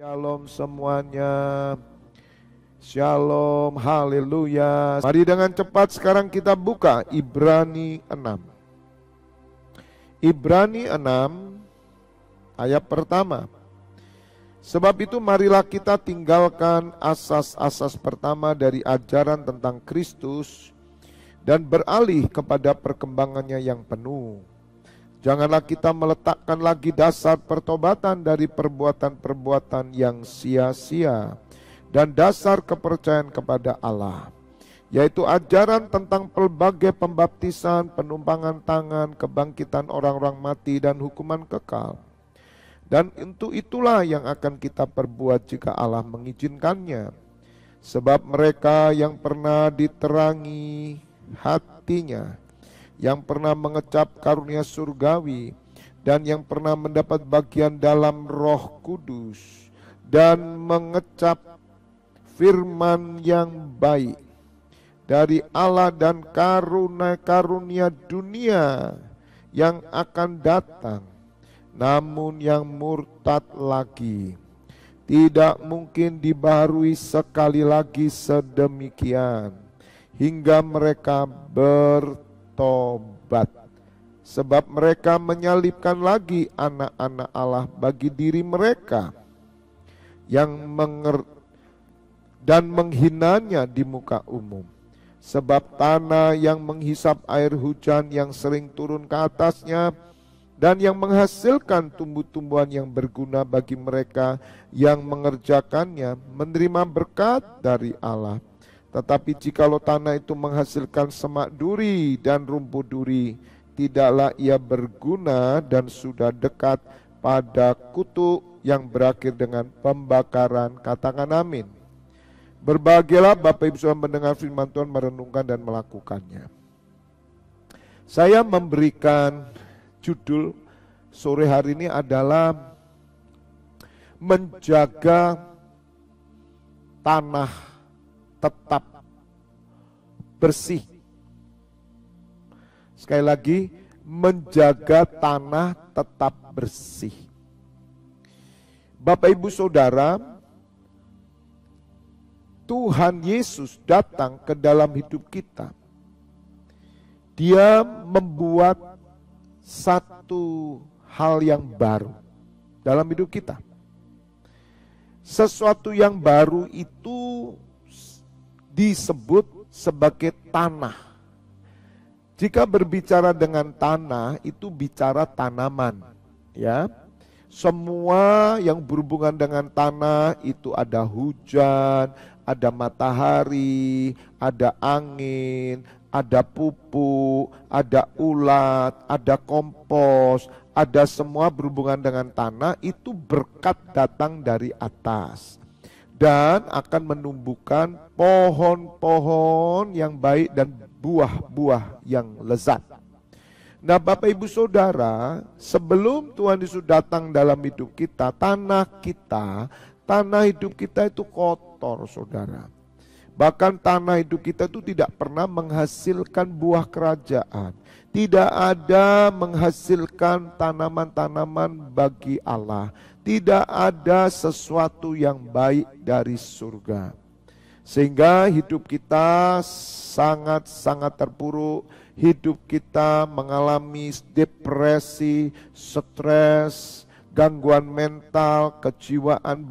Shalom semuanya. Shalom, haleluya. Mari dengan cepat sekarang kita buka Ibrani 6. Ibrani 6 ayat pertama. Sebab itu marilah kita tinggalkan asas-asas pertama dari ajaran tentang Kristus dan beralih kepada perkembangannya yang penuh. Janganlah kita meletakkan lagi dasar pertobatan dari perbuatan-perbuatan yang sia-sia dan dasar kepercayaan kepada Allah, yaitu ajaran tentang pelbagai pembaptisan, penumpangan tangan, kebangkitan orang-orang mati, dan hukuman kekal. Dan untuk itulah yang akan kita perbuat jika Allah mengizinkannya. Sebab mereka yang pernah diterangi hatinya, yang pernah mengecap karunia surgawi, dan yang pernah mendapat bagian dalam Roh Kudus, dan mengecap firman yang baik dari Allah dan karunia dunia yang akan datang, namun yang murtad lagi tidak mungkin dibaharui sekali lagi sedemikian hingga mereka bertobat. Sebab mereka menyalibkan lagi anak-anak Allah bagi diri mereka dan menghinanya di muka umum. Sebab tanah yang menghisap air hujan yang sering turun ke atasnya dan yang menghasilkan tumbuh-tumbuhan yang berguna bagi mereka yang mengerjakannya menerima berkat dari Allah. Tetapi jikalau tanah itu menghasilkan semak duri dan rumput duri, tidaklah ia berguna dan sudah dekat pada kutuk yang berakhir dengan pembakaran. Katakan amin. Berbahagialah Bapak Ibu Saudara mendengar firman Tuhan, merenungkan dan melakukannya. Saya memberikan judul sore hari ini adalah menjaga tanah tetap bersih. Sekali lagi, menjaga tanah tetap bersih. Bapak Ibu Saudara, Tuhan Yesus datang ke dalam hidup kita. Dia membuat satu hal yang baru dalam hidup kita. Sesuatu yang baru itu disebut sebagai tanah. Jika berbicara dengan tanah, itu bicara tanaman, ya. Semua yang berhubungan dengan tanah itu ada hujan, ada matahari, ada angin, ada pupuk, ada ulat, ada kompos, ada semua berhubungan dengan tanah, itu berkat datang dari atas. Dan akan menumbuhkan pohon-pohon yang baik dan buah-buah yang lezat. Nah Bapak Ibu Saudara, sebelum Tuhan Yesus datang dalam hidup kita, tanah hidup kita itu kotor, saudara. Bahkan tanah hidup kita itu tidak pernah menghasilkan buah kerajaan. Tidak ada menghasilkan tanaman-tanaman bagi Allah. Tidak ada sesuatu yang baik dari surga. Sehingga hidup kita sangat-sangat terpuruk. Hidup kita mengalami depresi, stres, gangguan mental, kejiwaan,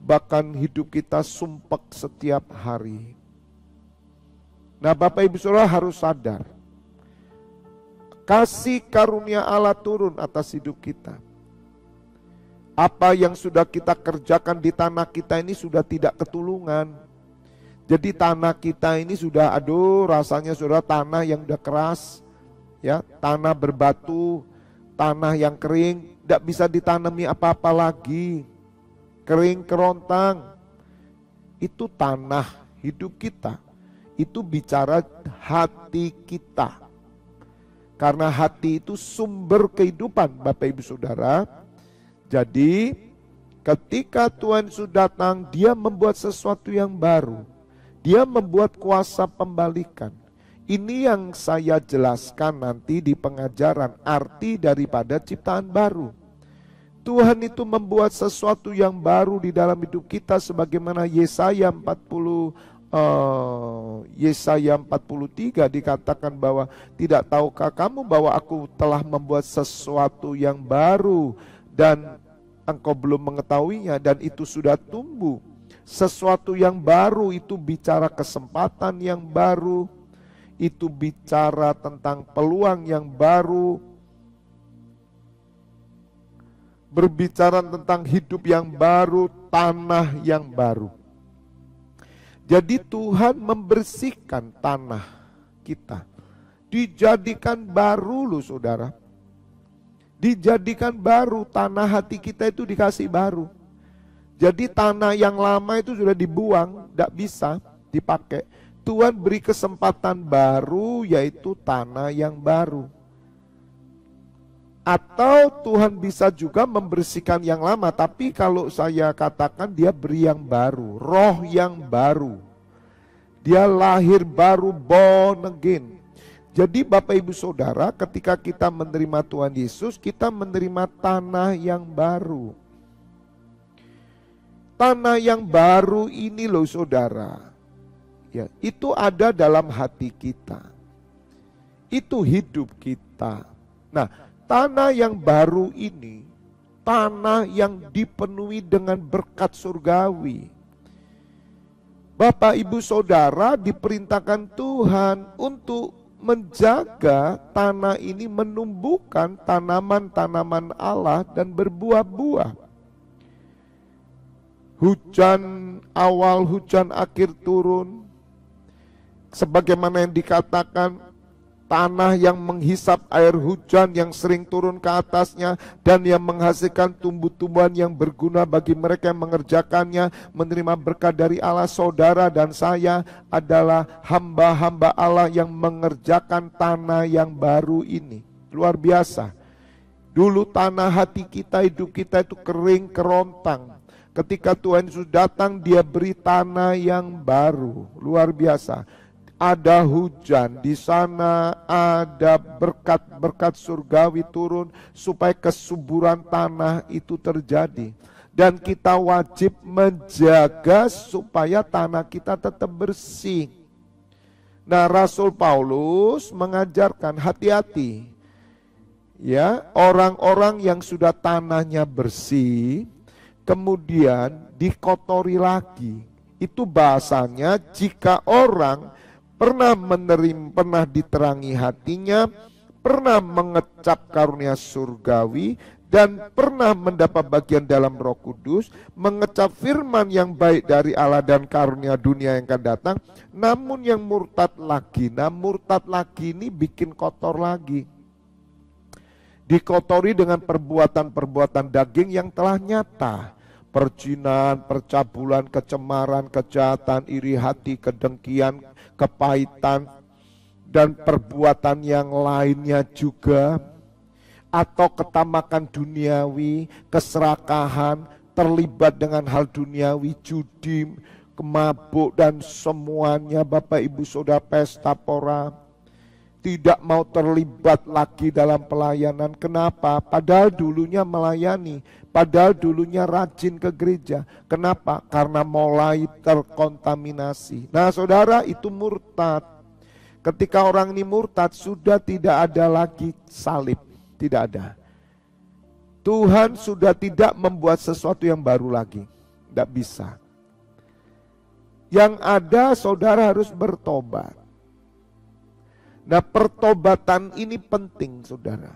bahkan hidup kita sumpek setiap hari. Nah Bapak Ibu Saudara harus sadar, kasih karunia Allah turun atas hidup kita. Apa yang sudah kita kerjakan di tanah kita ini sudah tidak ketulungan. Jadi tanah kita ini sudah, rasanya sudah tanah yang udah keras, ya, tanah berbatu, tanah yang kering, tidak bisa ditanami apa-apa lagi, kering kerontang. Itu tanah hidup kita. Itu bicara hati kita. Karena hati itu sumber kehidupan, Bapak Ibu Saudara. Jadi ketika Tuhan sudah datang, Dia membuat sesuatu yang baru. Dia membuat kuasa pembalikan. Ini yang saya jelaskan nanti di pengajaran arti daripada ciptaan baru. Tuhan itu membuat sesuatu yang baru di dalam hidup kita sebagaimana Yesaya 43 dikatakan bahwa tidak tahukah kamu bahwa aku telah membuat sesuatu yang baru dan engkau belum mengetahuinya, dan itu sudah tumbuh. Sesuatu yang baru itu bicara kesempatan yang baru, itu bicara tentang peluang yang baru, berbicara tentang hidup yang baru, tanah yang baru. Jadi Tuhan membersihkan tanah kita, dijadikan baru loh saudara. Dijadikan baru, tanah hati kita itu dikasih baru. Jadi tanah yang lama itu sudah dibuang, tidak bisa dipakai. Tuhan beri kesempatan baru, yaitu tanah yang baru. Atau Tuhan bisa juga membersihkan yang lama, tapi kalau saya katakan dia beri yang baru, roh yang baru. Dia lahir baru, born again. Jadi Bapak Ibu Saudara, ketika kita menerima Tuhan Yesus, kita menerima tanah yang baru. Tanah yang baru ini loh saudara, ya, itu ada dalam hati kita. Itu hidup kita. Nah, tanah yang baru ini, tanah yang dipenuhi dengan berkat surgawi. Bapak Ibu Saudara diperintahkan Tuhan untuk menjaga tanah ini menumbuhkan tanaman-tanaman Allah dan berbuah-buah. Hujan awal, hujan akhir turun. Sebagaimana yang dikatakan, tanah yang menghisap air hujan yang sering turun ke atasnya dan yang menghasilkan tumbuh-tumbuhan yang berguna bagi mereka yang mengerjakannya, menerima berkat dari Allah. Saudara dan saya adalah hamba-hamba Allah yang mengerjakan tanah yang baru ini. Luar biasa. Dulu tanah hati kita, hidup kita itu kering, kerontang. Ketika Tuhan Yesus datang, dia beri tanah yang baru. Luar biasa. Ada hujan, di sana ada berkat-berkat surgawi turun supaya kesuburan tanah itu terjadi. Dan kita wajib menjaga supaya tanah kita tetap bersih. Nah, Rasul Paulus mengajarkan hati-hati. Ya, orang-orang yang sudah tanahnya bersih, kemudian dikotori lagi. Itu bahasanya jika orang pernah diterangi hatinya, pernah mengecap karunia surgawi, dan pernah mendapat bagian dalam Roh Kudus, mengecap firman yang baik dari Allah dan karunia dunia yang akan datang, namun yang murtad lagi. Nah, murtad lagi ini bikin kotor lagi. Dikotori dengan perbuatan-perbuatan daging yang telah nyata. Perjinan, percabulan, kecemaran, kejahatan, iri hati, kedengkian, kepahitan, dan perbuatan yang lainnya juga. Atau ketamakan duniawi, keserakahan, terlibat dengan hal duniawi, judi, kemabuk, dan semuanya Bapak Ibu Saudara, pesta pora. Tidak mau terlibat lagi dalam pelayanan. Kenapa? Padahal dulunya melayani, padahal dulunya rajin ke gereja. Kenapa? Karena mulai terkontaminasi. Nah saudara, itu murtad. Ketika orang ini murtad, sudah tidak ada lagi salib. Tidak ada. Tuhan sudah tidak membuat sesuatu yang baru lagi. Tidak bisa. Yang ada saudara harus bertobat. Nah, pertobatan ini penting saudara.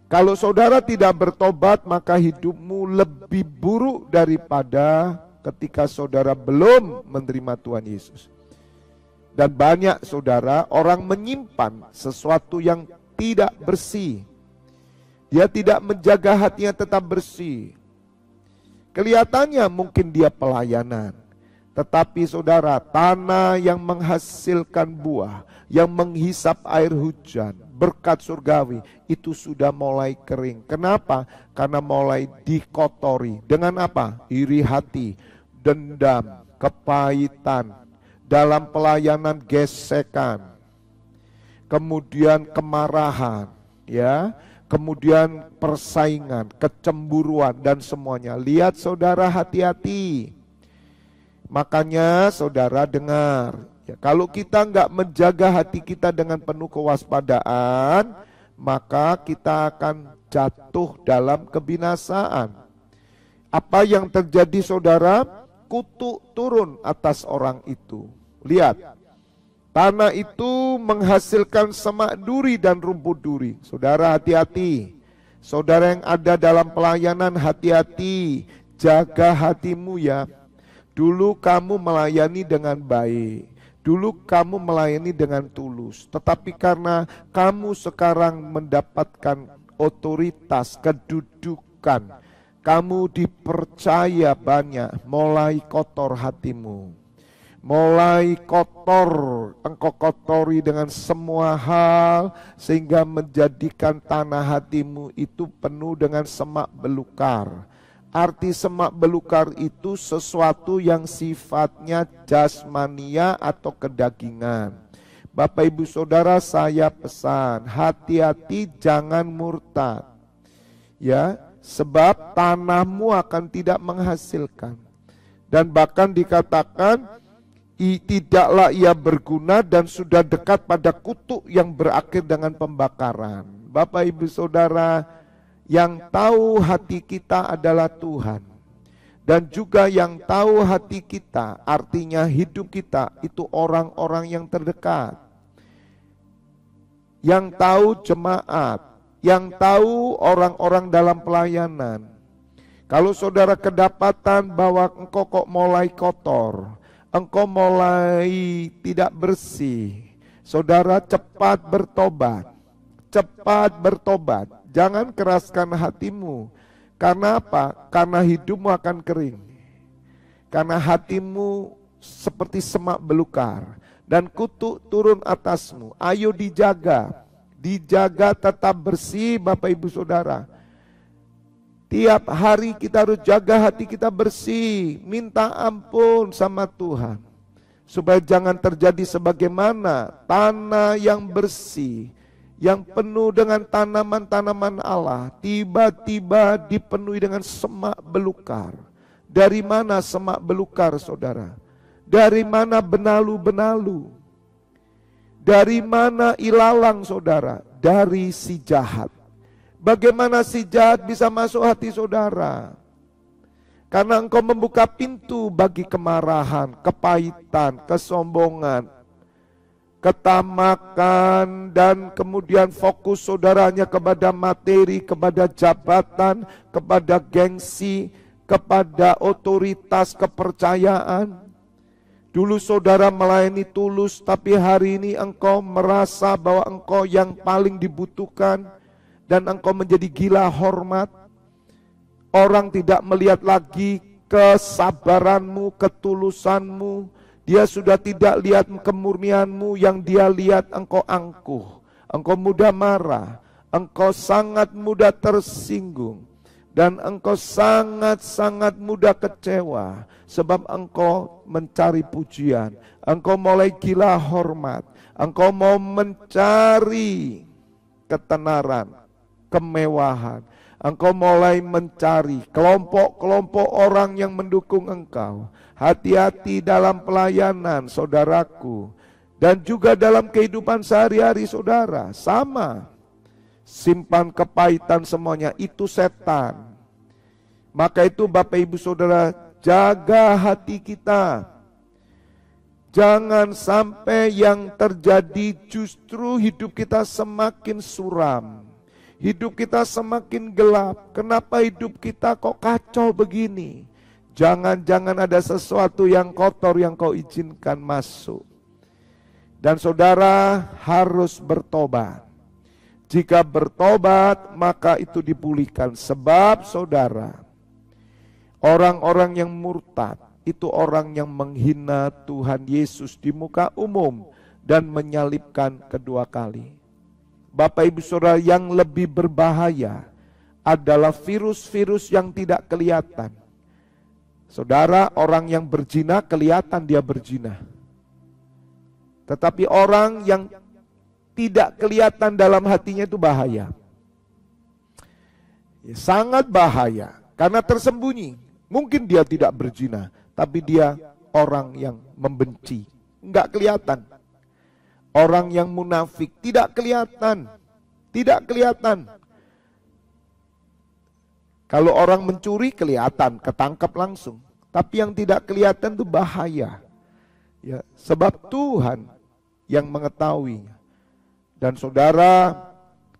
Kalau saudara tidak bertobat, maka hidupmu lebih buruk daripada ketika saudara belum menerima Tuhan Yesus. Dan banyak saudara, orang menyimpan sesuatu yang tidak bersih. Dia tidak menjaga hatinya tetap bersih. Kelihatannya mungkin dia pelayanan. Tetapi saudara, tanah yang menghasilkan buah, yang menghisap air hujan, berkat surgawi, itu sudah mulai kering. Kenapa? Karena mulai dikotori. Dengan apa? Iri hati, dendam, kepahitan, dalam pelayanan gesekan, kemudian kemarahan, ya, kemudian persaingan, kecemburuan, dan semuanya. Lihat saudara, hati-hati. Makanya saudara dengar, ya, kalau kita nggak menjaga hati kita dengan penuh kewaspadaan, maka kita akan jatuh dalam kebinasaan. Apa yang terjadi saudara? Kutuk turun atas orang itu. Lihat, tanah itu menghasilkan semak duri dan rumput duri. Saudara hati-hati. Saudara yang ada dalam pelayanan hati-hati. Jaga hatimu ya. Dulu kamu melayani dengan baik. Dulu kamu melayani dengan tulus. Tetapi karena kamu sekarang mendapatkan otoritas, kedudukan, kamu dipercaya banyak, mulai kotor hatimu. Mulai kotor, engkau kotori dengan semua hal, sehingga menjadikan tanah hatimu itu penuh dengan semak belukar. Arti semak belukar itu sesuatu yang sifatnya jasmania atau kedagingan. Bapak ibu saudara, saya pesan, hati-hati jangan murtad. Ya, sebab tanahmu akan tidak menghasilkan. Dan bahkan dikatakan, tidaklah ia berguna dan sudah dekat pada kutuk yang berakhir dengan pembakaran. Bapak ibu saudara, yang tahu hati kita adalah Tuhan. Dan juga yang tahu hati kita, artinya hidup kita, itu orang-orang yang terdekat. Yang tahu jemaat, yang tahu orang-orang dalam pelayanan. Kalau saudara kedapatan bahwa engkau kok mulai kotor, engkau mulai tidak bersih, saudara cepat bertobat. Cepat bertobat. Jangan keraskan hatimu. Karena apa? Karena hidupmu akan kering. Karena hatimu seperti semak belukar. Dan kutuk turun atasmu. Ayo dijaga. Dijaga tetap bersih Bapak Ibu Saudara. Tiap hari kita harus jaga hati kita bersih. Minta ampun sama Tuhan. Supaya jangan terjadi sebagaimana tanah yang bersih, yang penuh dengan tanaman-tanaman Allah, tiba-tiba dipenuhi dengan semak belukar. Dari mana semak belukar saudara? Dari mana benalu-benalu? Dari mana ilalang saudara? Dari si jahat. Bagaimana si jahat bisa masuk hati saudara? Karena engkau membuka pintu bagi kemarahan, kepahitan, kesombongan, ketamakan, dan kemudian fokus saudaranya kepada materi, kepada jabatan, kepada gengsi, kepada otoritas, kepercayaan. Dulu saudara melayani tulus, tapi hari ini engkau merasa bahwa engkau yang paling dibutuhkan, dan engkau menjadi gila hormat. Orang tidak melihat lagi kesabaranmu, ketulusanmu. Dia sudah tidak lihat kemurnianmu, yang dia lihat engkau angkuh, engkau mudah marah, engkau sangat mudah tersinggung, dan engkau sangat-sangat mudah kecewa, sebab engkau mencari pujian, engkau mulai gila hormat, engkau mau mencari ketenaran, kemewahan, engkau mulai mencari kelompok-kelompok orang yang mendukung engkau. Hati-hati dalam pelayanan saudaraku, dan juga dalam kehidupan sehari-hari saudara. Sama, simpan kepahitan semuanya, itu setan. Maka itu Bapak Ibu Saudara, jaga hati kita. Jangan sampai yang terjadi justru hidup kita semakin suram, hidup kita semakin gelap. Kenapa hidup kita kok kacau begini? Jangan-jangan ada sesuatu yang kotor yang kau izinkan masuk. Dan saudara harus bertobat. Jika bertobat, maka itu dipulihkan. Sebab saudara, orang-orang yang murtad itu orang yang menghina Tuhan Yesus di muka umum dan menyalibkan kedua kali. Bapak Ibu Saudara, yang lebih berbahaya adalah virus-virus yang tidak kelihatan. Saudara, orang yang berzina kelihatan dia berzina. Tetapi orang yang tidak kelihatan dalam hatinya itu bahaya. Sangat bahaya karena tersembunyi. Mungkin dia tidak berzina, tapi dia orang yang membenci. Enggak kelihatan. Orang yang munafik tidak kelihatan. Tidak kelihatan. Kalau orang mencuri kelihatan, ketangkap langsung. Tapi yang tidak kelihatan itu bahaya. Ya, sebab Tuhan yang mengetahuinya. Dan saudara,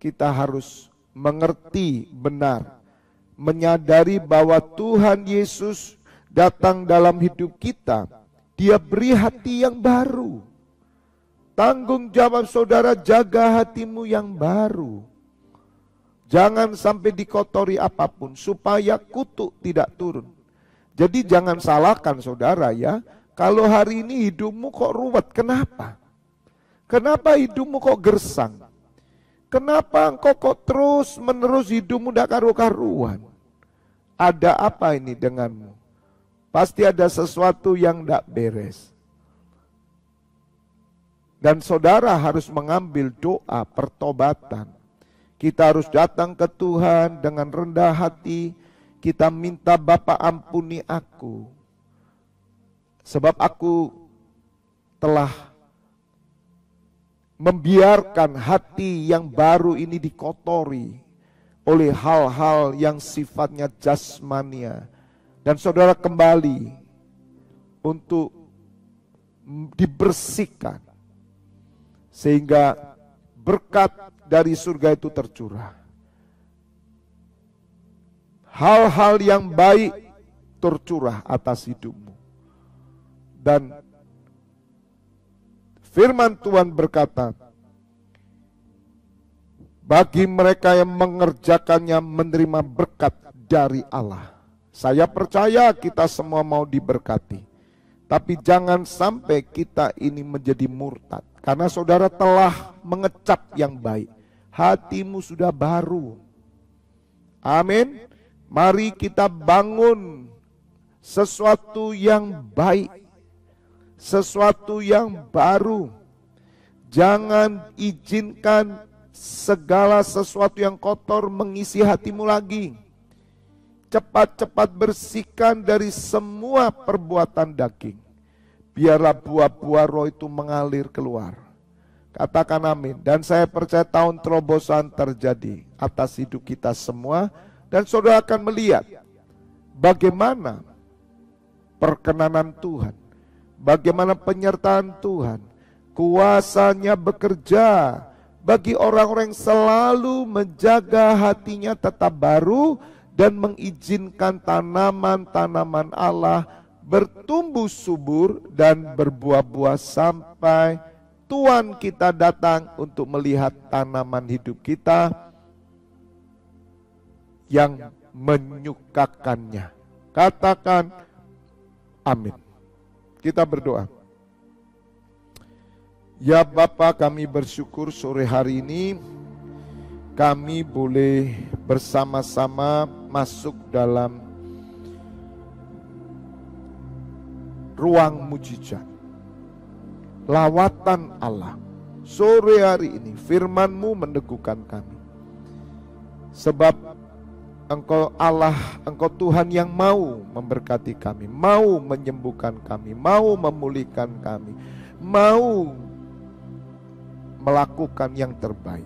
kita harus mengerti benar, menyadari bahwa Tuhan Yesus datang dalam hidup kita. Dia beri hati yang baru. Tanggung jawab saudara, jaga hatimu yang baru. Jangan sampai dikotori apapun supaya kutuk tidak turun. Jadi jangan salahkan saudara ya, kalau hari ini hidupmu kok ruwet, kenapa? Kenapa hidupmu kok gersang? Kenapa engkau kok terus menerus hidupmu tidak karu-karuan? Ada apa ini denganmu? Pasti ada sesuatu yang tidak beres. Dan saudara harus mengambil doa pertobatan. Kita harus datang ke Tuhan dengan rendah hati. Kita minta, Bapa ampuni aku. Sebab aku telah membiarkan hati yang baru ini dikotori oleh hal-hal yang sifatnya jasmania. Dan saudara kembali untuk dibersihkan. Sehingga berkat dari surga itu tercurah. Hal-hal yang baik tercurah atas hidupmu. Dan firman Tuhan berkata, bagi mereka yang mengerjakannya menerima berkat dari Allah. Saya percaya kita semua mau diberkati. Tapi jangan sampai kita ini menjadi murtad. Karena saudara telah mengecap yang baik. Hatimu sudah baru. Amin. Mari kita bangun sesuatu yang baik. Sesuatu yang baru. Jangan izinkan segala sesuatu yang kotor mengisi hatimu lagi. Cepat-cepat bersihkan dari semua perbuatan daging. Biarlah buah-buah roh itu mengalir keluar. Katakan amin. Dan saya percaya tahun terobosan terjadi atas hidup kita semua. Dan saudara akan melihat bagaimana perkenanan Tuhan. Bagaimana penyertaan Tuhan. Kuasanya bekerja bagi orang-orang yang selalu menjaga hatinya tetap baru. Dan mengizinkan tanaman-tanaman Allah bertumbuh subur dan berbuah-buah sampai Tuhan kita datang untuk melihat tanaman hidup kita yang menyukakannya. Katakan amin. Kita berdoa. Ya Bapa, kami bersyukur sore hari ini kami boleh bersama-sama masuk dalam ruang mujizat, lawatan Allah. Sore hari ini firman-Mu meneguhkan kami. Sebab Engkau Allah, Engkau Tuhan yang mau memberkati kami, mau menyembuhkan kami, mau memulihkan kami, mau melakukan yang terbaik.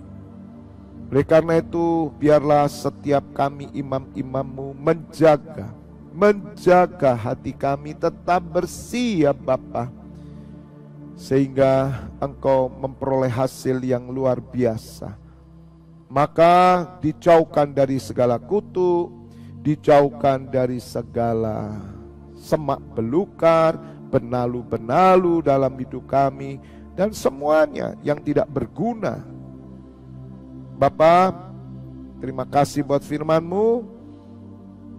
Oleh karena itu, biarlah setiap kami imam-imam-Mu menjaga hati kami tetap bersih ya Bapa. Sehingga Engkau memperoleh hasil yang luar biasa. Maka dijauhkan dari segala kutuk, dijauhkan dari segala semak belukar, benalu-benalu dalam hidup kami, dan semuanya yang tidak berguna. Bapa, terima kasih buat firman-Mu.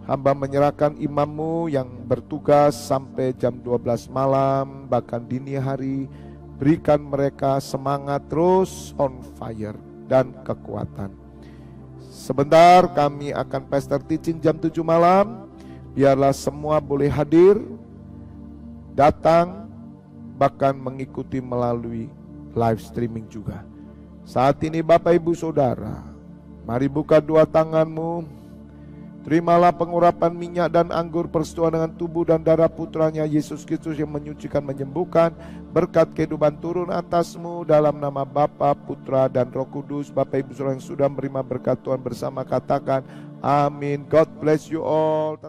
Hamba menyerahkan imam-Mu yang bertugas sampai jam 12 malam, bahkan dini hari. Berikan mereka semangat terus on fire dan kekuatan. Sebentar kami akan pastor teaching jam 7 malam. Biarlah semua boleh hadir, datang, bahkan mengikuti melalui live streaming juga. Saat ini Bapak Ibu Saudara, mari buka dua tanganmu. Terimalah pengurapan minyak dan anggur persetujuan dengan tubuh dan darah putranya Yesus Kristus yang menyucikan, menyembuhkan. Berkat kehidupan turun atasmu dalam nama Bapa, Putra, dan Roh Kudus. Bapak Ibu Saudara yang sudah menerima berkat Tuhan bersama katakan amin. God bless you all.